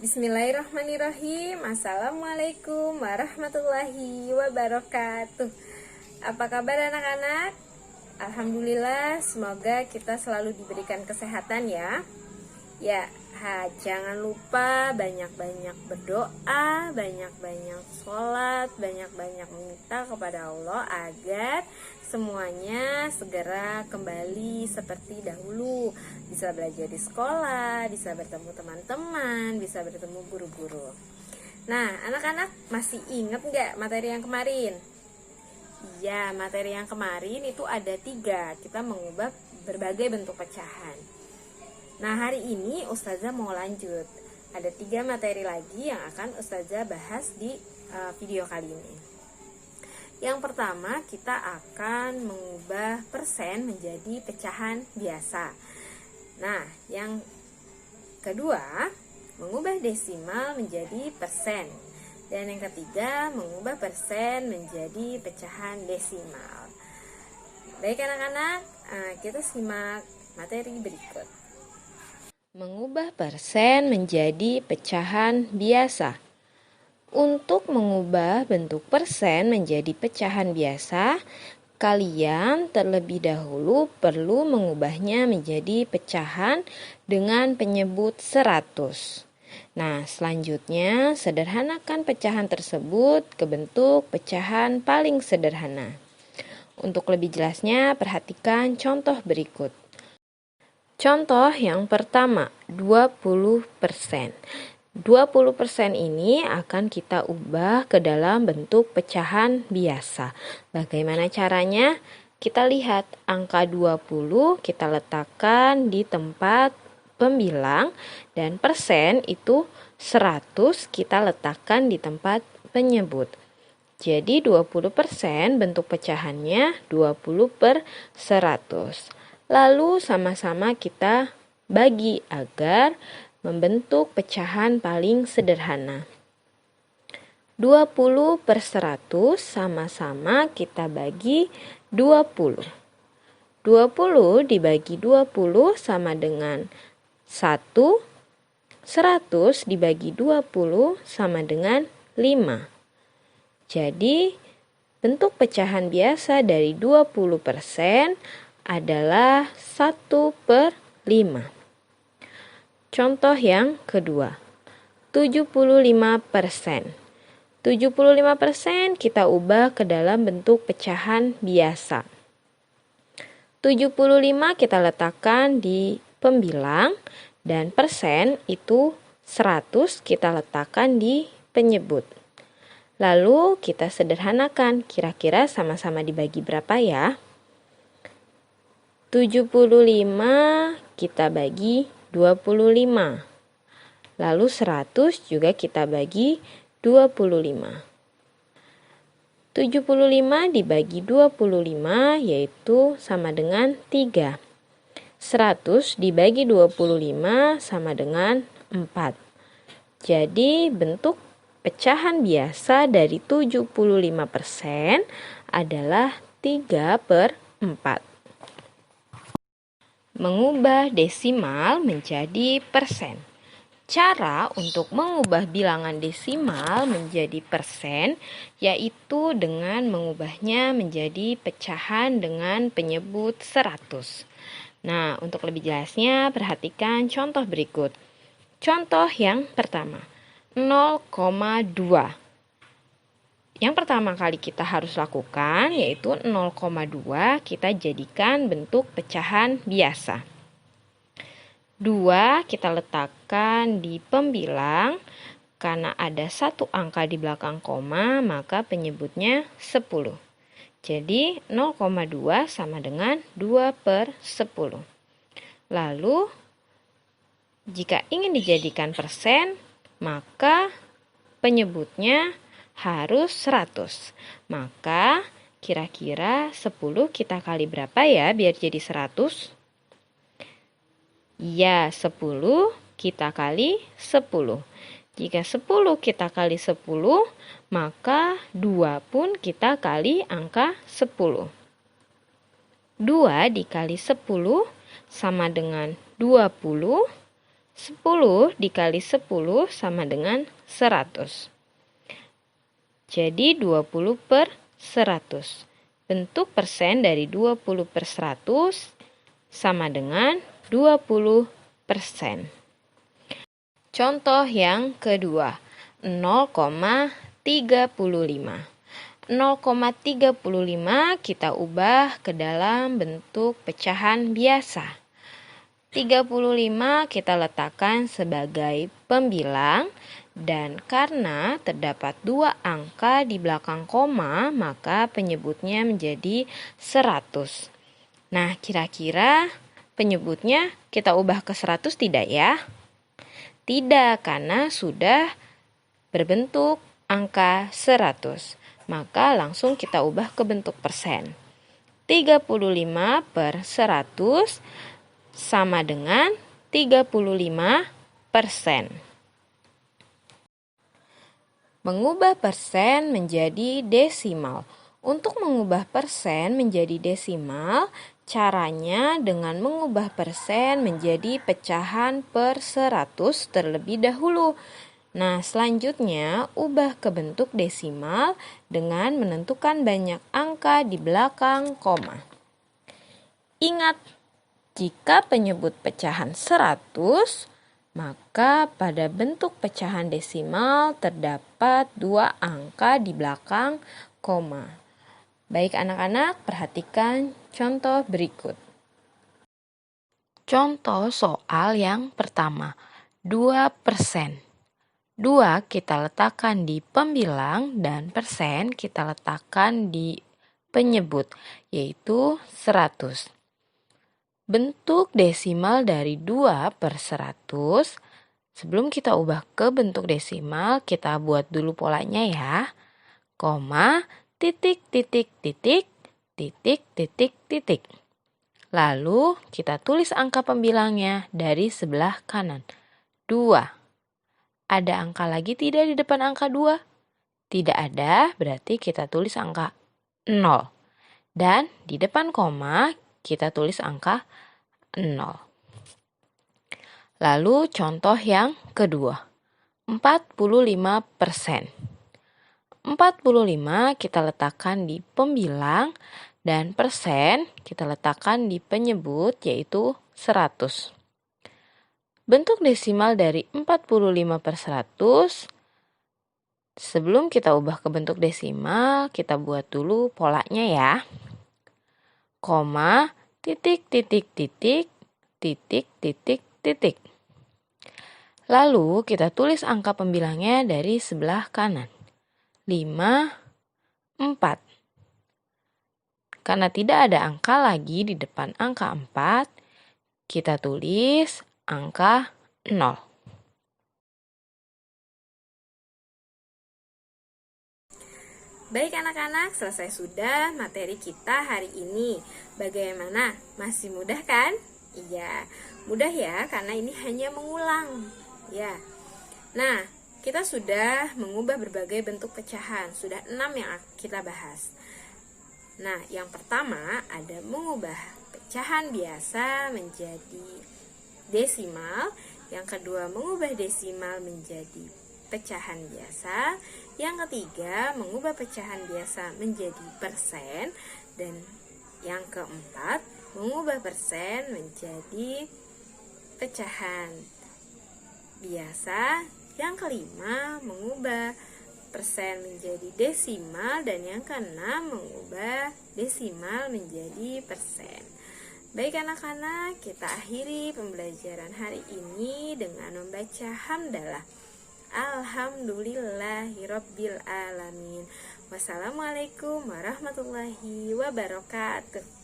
Bismillahirrahmanirrahim. Assalamualaikum warahmatullahi wabarakatuh. Apa kabar anak-anak? Alhamdulillah, semoga kita selalu diberikan kesehatan ya. Jangan lupa banyak-banyak berdoa, banyak-banyak sholat, banyak-banyak meminta kepada Allah agar semuanya segera kembali seperti dahulu. Bisa belajar di sekolah, bisa bertemu teman-teman, bisa bertemu guru-guru. Nah, anak-anak masih ingat nggak materi yang kemarin? Iya, materi yang kemarin itu ada 3. Kita mengubah berbagai bentuk pecahan. Nah, hari ini Ustazah mau lanjut. Ada 3 materi lagi yang akan Ustazah bahas di video kali ini. Yang pertama, kita akan mengubah persen menjadi pecahan biasa. Nah, yang kedua, mengubah desimal menjadi persen. Dan yang ketiga, mengubah persen menjadi pecahan desimal. Baik anak-anak, kita simak materi berikut. Mengubah persen menjadi pecahan biasa. Untuk mengubah bentuk persen menjadi pecahan biasa, kalian terlebih dahulu perlu mengubahnya menjadi pecahan dengan penyebut 100. Nah, selanjutnya sederhanakan pecahan tersebut ke bentuk pecahan paling sederhana. Untuk lebih jelasnya, perhatikan contoh berikut. Contoh yang pertama, 20%. 20% ini akan kita ubah ke dalam bentuk pecahan biasa. Bagaimana caranya? Kita lihat angka 20 kita letakkan di tempat pembilang dan persen itu 100 kita letakkan di tempat penyebut. Jadi 20% bentuk pecahannya 20/100. Lalu sama-sama kita bagi agar membentuk pecahan paling sederhana. 20/100 sama-sama kita bagi 20. 20 dibagi 20 sama dengan 1. 100 dibagi 20 sama dengan 5. Jadi bentuk pecahan biasa dari 20% adalah 1/5. Contoh yang kedua, 75%. 75% kita ubah ke dalam bentuk pecahan biasa. 75 kita letakkan di pembilang dan persen itu 100 kita letakkan di penyebut. Lalu kita sederhanakan, kira-kira sama-sama dibagi berapa ya? 75 kita bagi 25. Lalu 100 juga kita bagi 25. 75 dibagi 25 yaitu sama dengan 3. 100 dibagi 25 sama dengan 4. Jadi bentuk pecahan biasa dari 75% adalah 3/4. Mengubah desimal menjadi persen. Cara untuk mengubah bilangan desimal menjadi persen yaitu dengan mengubahnya menjadi pecahan dengan penyebut 100. Nah, untuk lebih jelasnya perhatikan contoh berikut. Contoh yang pertama, 0,2. Yang pertama kali kita harus lakukan yaitu 0,2 kita jadikan bentuk pecahan biasa. 2 kita letakkan di pembilang, karena ada 1 angka di belakang koma maka penyebutnya 10. Jadi 0,2 sama dengan 2/10. Lalu jika ingin dijadikan persen maka penyebutnya harus 100. Maka kira-kira 10 kita kali berapa ya biar jadi 100? Ya, 10 kita kali 10. Jika 10 kita kali 10, maka 2 pun kita kali angka 10. 2 dikali 10 sama dengan 20. 10 dikali 10 sama dengan 100. Jadi 20 per 100. Bentuk persen dari 20 per 100 sama dengan 20%. Contoh yang kedua, 0,35. 0,35 kita ubah ke dalam bentuk pecahan biasa. 35 kita letakkan sebagai pembilang, dan karena terdapat 2 angka di belakang koma, maka penyebutnya menjadi 100. Nah, kira-kira penyebutnya kita ubah ke 100 tidak ya? Tidak, karena sudah berbentuk angka 100. Maka langsung kita ubah ke bentuk persen. 35 per 100 sama dengan 35%. Mengubah persen menjadi desimal. Untuk mengubah persen menjadi desimal, caranya dengan mengubah persen menjadi pecahan per 100 terlebih dahulu. Nah, selanjutnya ubah ke bentuk desimal dengan menentukan banyak angka di belakang koma. Ingat, jika penyebut pecahan 100, maka pada bentuk pecahan desimal terdapat 2 angka di belakang koma. Baik anak-anak, perhatikan contoh berikut. Contoh soal yang pertama, 2%. 2 kita letakkan di pembilang dan persen kita letakkan di penyebut, yaitu 100. Bentuk desimal dari 2 per 100, sebelum kita ubah ke bentuk desimal, kita buat dulu polanya ya. Koma, titik, titik, titik, titik, titik, titik. Lalu kita tulis angka pembilangnya dari sebelah kanan. 2. Ada angka lagi tidak di depan angka 2? Tidak ada, berarti kita tulis angka 0. Dan di depan koma, kita tulis angka 0. Lalu contoh yang kedua, 45%. 45 kita letakkan di pembilang dan persen kita letakkan di penyebut, yaitu 100. Bentuk desimal dari 45 per 100, sebelum kita ubah ke bentuk desimal, kita buat dulu polanya ya. Koma, titik, titik, titik, titik, titik, titik. Lalu kita tulis angka pembilangnya dari sebelah kanan. 5, 4. Karena tidak ada angka lagi di depan angka 4, kita tulis angka 0. Baik anak-anak, selesai sudah materi kita hari ini. Bagaimana? Masih mudah kan? Iya, mudah ya, karena ini hanya mengulang. Ya. Nah, kita sudah mengubah berbagai bentuk pecahan. Sudah 6 yang kita bahas. Nah, yang pertama ada mengubah pecahan biasa menjadi desimal. Yang kedua, mengubah desimal menjadi pecahan biasa. Yang ketiga, mengubah pecahan biasa menjadi persen. Dan yang keempat, mengubah persen menjadi pecahan biasa. Yang kelima, mengubah persen menjadi desimal. Dan yang keenam, mengubah desimal menjadi persen. Baik anak-anak, kita akhiri pembelajaran hari ini dengan membaca hamdalah. Alhamdulillahirabbil alamin. Wassalamualaikum warahmatullahi wabarakatuh.